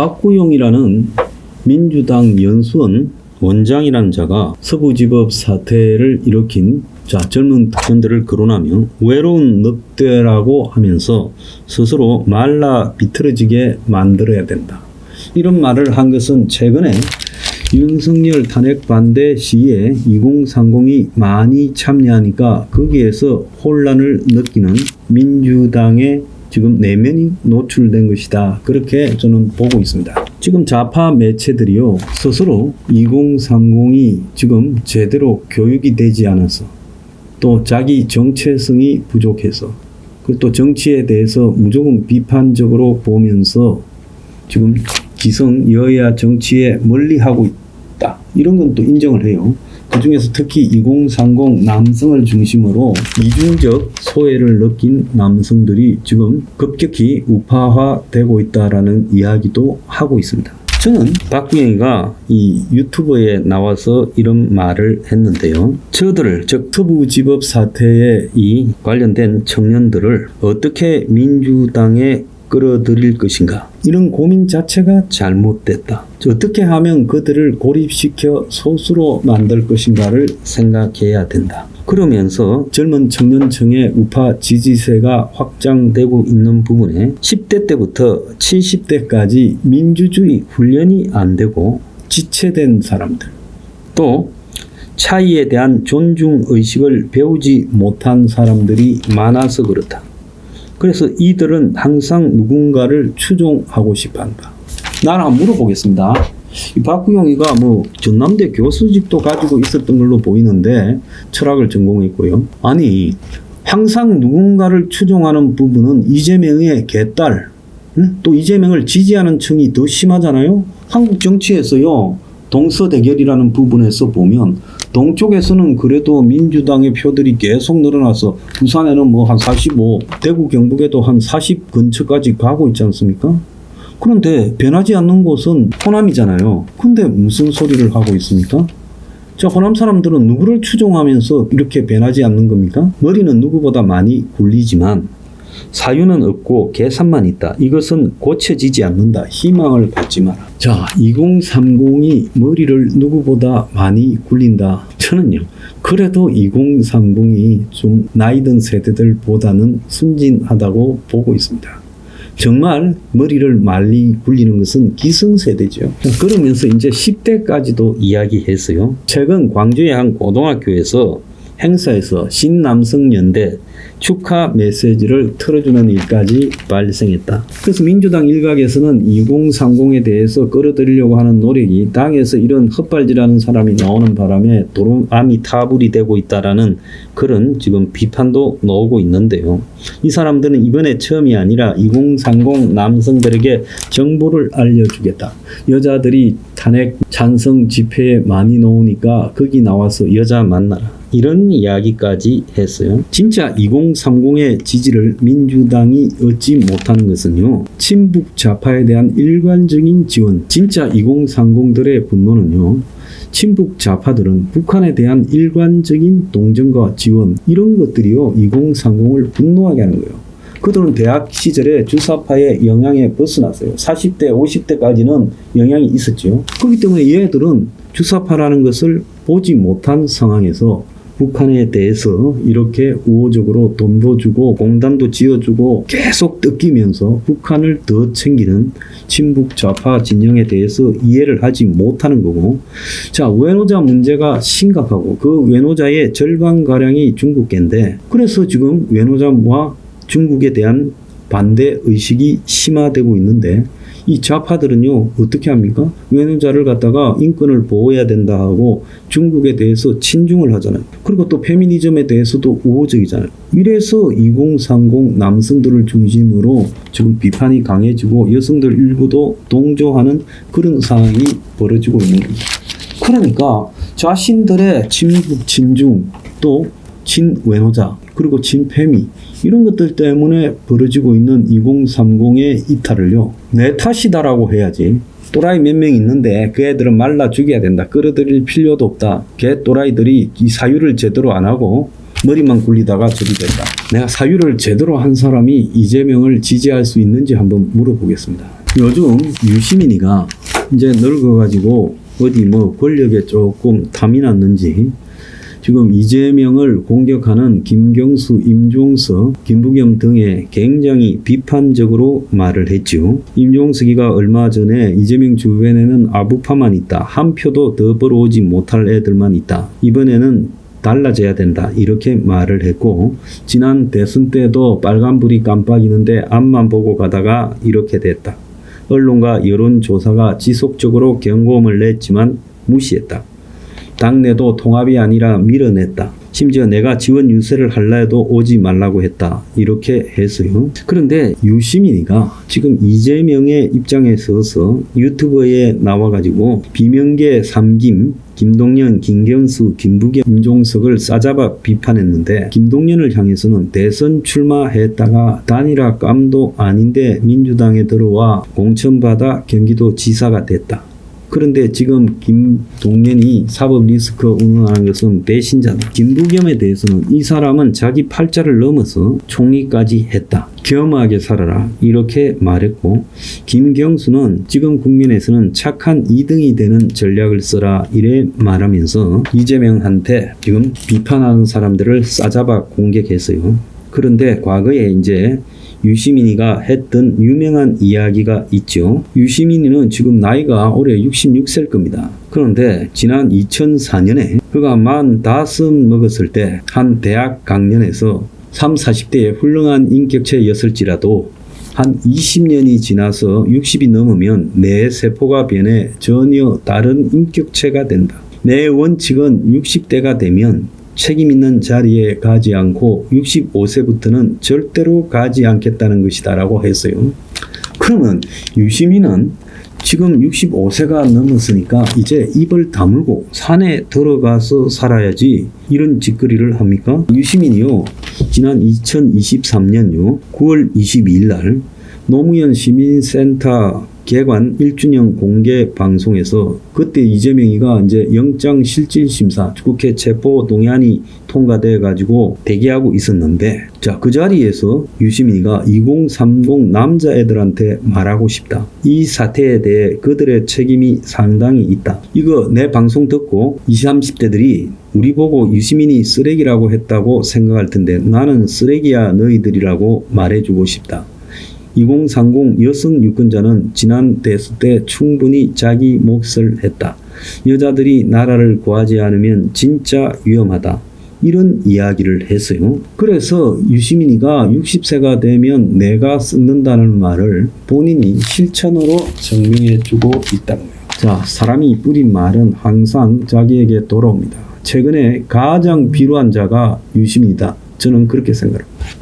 박구용이라는 민주당 연수원 원장이라는 자가 서부지법 사태를 일으킨 젊은 특권들을 거론하며 외로운 늑대라고 하면서 스스로 말라 비틀어지게 만들어야 된다. 이런 말을 한 것은 최근에 윤석열 탄핵 반대 시위에 2030이 많이 참여하니까 거기에서 혼란을 느끼는 민주당의 지금 내면이 노출된 것이다. 그렇게 저는 보고 있습니다. 지금 좌파 매체들이요, 스스로 2030이 지금 제대로 교육이 되지 않아서 또 자기 정체성이 부족해서 또 정치에 대해서 무조건 비판적으로 보면서 지금 기성 여야 정치에 멀리하고 있다. 이런 건 또 인정을 해요. 그 중에서 특히 2030 남성을 중심으로 이중적 소외를 느낀 남성들이 지금 급격히 우파화되고 있다라는 이야기도 하고 있습니다. 저는 박구영이가 이 유튜브에 나와서 이런 말을 했는데요. 저들을, 즉 서부지법 사태에 이 관련된 청년들을 어떻게 민주당에 끌어들일 것인가, 이런 고민 자체가 잘못됐다. 어떻게 하면 그들을 고립시켜 소수로 만들 것인가를 생각해야 된다. 그러면서 젊은 청년층의 우파 지지세가 확장되고 있는 부분에 10대 때부터 70대까지 민주주의 훈련이 안 되고 지체된 사람들, 또 차이에 대한 존중의식을 배우지 못한 사람들이 많아서 그렇다. 그래서 이들은 항상 누군가를 추종하고 싶어 한다. 나는 한번 물어보겠습니다. 이 박구영이가 뭐 전남대 교수직도 가지고 있었던 걸로 보이는데 철학을 전공했고요. 아니, 항상 누군가를 추종하는 부분은 이재명의 개딸, 또 이재명을 지지하는 층이 더 심하잖아요. 한국 정치에서요, 동서대결이라는 부분에서 보면 동쪽에서는 그래도 민주당의 표들이 계속 늘어나서 부산에는 뭐 한 45, 대구 경북에도 한 40 근처까지 가고 있지 않습니까? 그런데 변하지 않는 곳은 호남이잖아요. 근데 무슨 소리를 하고 있습니까? 자, 호남 사람들은 누구를 추종하면서 이렇게 변하지 않는 겁니까? 머리는 누구보다 많이 굴리지만 사유는 없고 계산만 있다. 이것은 고쳐지지 않는다. 희망을 갖지 마라. 자, 2030이 머리를 누구보다 많이 굴린다. 저는요, 그래도 2030이 좀 나이 든 세대들보다는 순진하다고 보고 있습니다. 정말 머리를 많이 굴리는 것은 기성세대죠. 그러면서 이제 10대까지도 이야기했어요. 최근 광주의 한 고등학교에서 행사에서 신남성연대 축하 메시지를 틀어주는 일까지 발생했다. 그래서 민주당 일각에서는 2030에 대해서 끌어들이려고 하는 노력이 당에서 이런 헛발질하는 사람이 나오는 바람에 도로암이 타불이 되고 있다라는 그런 지금 비판도 나오고 있는데요. 이 사람들은 이번에 처음이 아니라 2030 남성들에게 정보를 알려주겠다. 여자들이 탄핵 찬성 집회에 많이 나오니까 거기 나와서 여자 만나라. 이런 이야기까지 했어요. 진짜 2030의 지지를 민주당이 얻지 못하는 것은요, 친북 좌파에 대한 일관적인 지원, 진짜 2030들의 분노는요, 친북 좌파들은 북한에 대한 일관적인 동정과 지원, 이런 것들이요 2030을 분노하게 하는 거예요. 그들은 대학 시절에 주사파의 영향에 벗어났어요. 40대, 50대까지는 영향이 있었죠. 그렇기 때문에 얘들은 주사파라는 것을 보지 못한 상황에서 북한에 대해서 이렇게 우호적으로 돈도 주고 공단도 지어주고 계속 뜯기면서 북한을 더 챙기는 친북 좌파 진영에 대해서 이해를 하지 못하는 거고, 자, 외노자 문제가 심각하고 그 외노자의 절반가량이 중국계인데, 그래서 지금 외노자와 중국에 대한 반대 의식이 심화되고 있는데, 이 좌파들은요 어떻게 합니까? 외노자를 갖다가 인권을 보호해야 된다 하고 중국에 대해서 친중을 하잖아요. 그리고 또 페미니즘에 대해서도 우호적이잖아요. 이래서 2030 남성들을 중심으로 지금 비판이 강해지고 여성들 일부도 동조하는 그런 상황이 벌어지고 있는 겁니다. 그러니까 자신들의 친북, 친중, 또 친외노자, 그리고 친페미, 이런 것들 때문에 벌어지고 있는 2030의 이탈을요, 내 탓이다라고 해야지. 또라이 몇 명 있는데 그 애들은 말라 죽여야 된다. 끌어들일 필요도 없다. 걔 또라이들이 이 사유를 제대로 안 하고 머리만 굴리다가 저리 됐다. 내가 사유를 제대로 한 사람이 이재명을 지지할 수 있는지 한번 물어보겠습니다. 요즘 유시민이가 이제 늙어가지고 어디 뭐 권력에 조금 탐이 났는지 지금 이재명을 공격하는 김경수, 임종석, 김부겸 등에 굉장히 비판적으로 말을 했죠. 임종석이가 얼마 전에 이재명 주변에는 아부파만 있다. 한 표도 더 벌어오지 못할 애들만 있다. 이번에는 달라져야 된다. 이렇게 말을 했고 지난 대선 때도 빨간불이 깜빡이는데 앞만 보고 가다가 이렇게 됐다. 언론과 여론조사가 지속적으로 경고음을 냈지만 무시했다. 당내도 통합이 아니라 밀어냈다. 심지어 내가 지원 유세를 할라 해도 오지 말라고 했다. 이렇게 했어요. 그런데 유시민이가 지금 이재명의 입장에 서서 유튜브에 나와가지고 비명계 삼김, 김동연, 김경수, 김부겸, 임종석을 싸잡아 비판했는데 김동연을 향해서는 대선 출마했다가 단일화감도 아닌데 민주당에 들어와 공천받아 경기도 지사가 됐다. 그런데 지금 김동연이 사법 리스크 운운하는 것은 배신자다. 김부겸에 대해서는 이 사람은 자기 팔자를 넘어서 총리까지 했다. 겸하게 살아라. 이렇게 말했고 김경수는 지금 국면에서는 착한 2등이 되는 전략을 써라. 이래 말하면서 이재명한테 지금 비판하는 사람들을 싸잡아 공격했어요. 그런데 과거에 이제 유시민이가 했던 유명한 이야기가 있죠. 유시민이는 지금 나이가 올해 66세일 겁니다. 그런데 지난 2004년에 그가 45 먹었을 때 한 대학 강연에서 30, 40대의 훌륭한 인격체였을지라도 한 20년이 지나서 60이 넘으면 내 세포가 변해 전혀 다른 인격체가 된다. 내 원칙은 60대가 되면 책임 있는 자리에 가지 않고 65세부터는 절대로 가지 않겠다는 것이다 라고 했어요. 그러면 유시민은 지금 65세가 넘었으니까 이제 입을 다물고 산에 들어가서 살아야지 이런 짓거리를 합니까? 유시민이요. 지난 2023년요. 9월 22일 날 노무현 시민센터 개관 1주년 공개 방송에서 그때 이재명이가 이제 영장실질심사 국회 체포 동의안이 통과돼 가지고 대기하고 있었는데 자, 그 자리에서 유시민이가 2030 남자애들한테 말하고 싶다. 이 사태에 대해 그들의 책임이 상당히 있다. 이거 내 방송 듣고 20, 30대들이 우리 보고 유시민이 쓰레기라고 했다고 생각할 텐데 나는 쓰레기야 너희들이라고 말해주고 싶다. 2030 여성 유권자는 지난 대선 때 충분히 자기 몫을 했다. 여자들이 나라를 구하지 않으면 진짜 위험하다. 이런 이야기를 했어요. 그래서 유시민이가 60세가 되면 내가 썩는다는 말을 본인이 실천으로 증명해주고 있다는 거예요. 자, 사람이 뿌린 말은 항상 자기에게 돌아옵니다. 최근에 가장 비루한 자가 유시민이다. 저는 그렇게 생각합니다.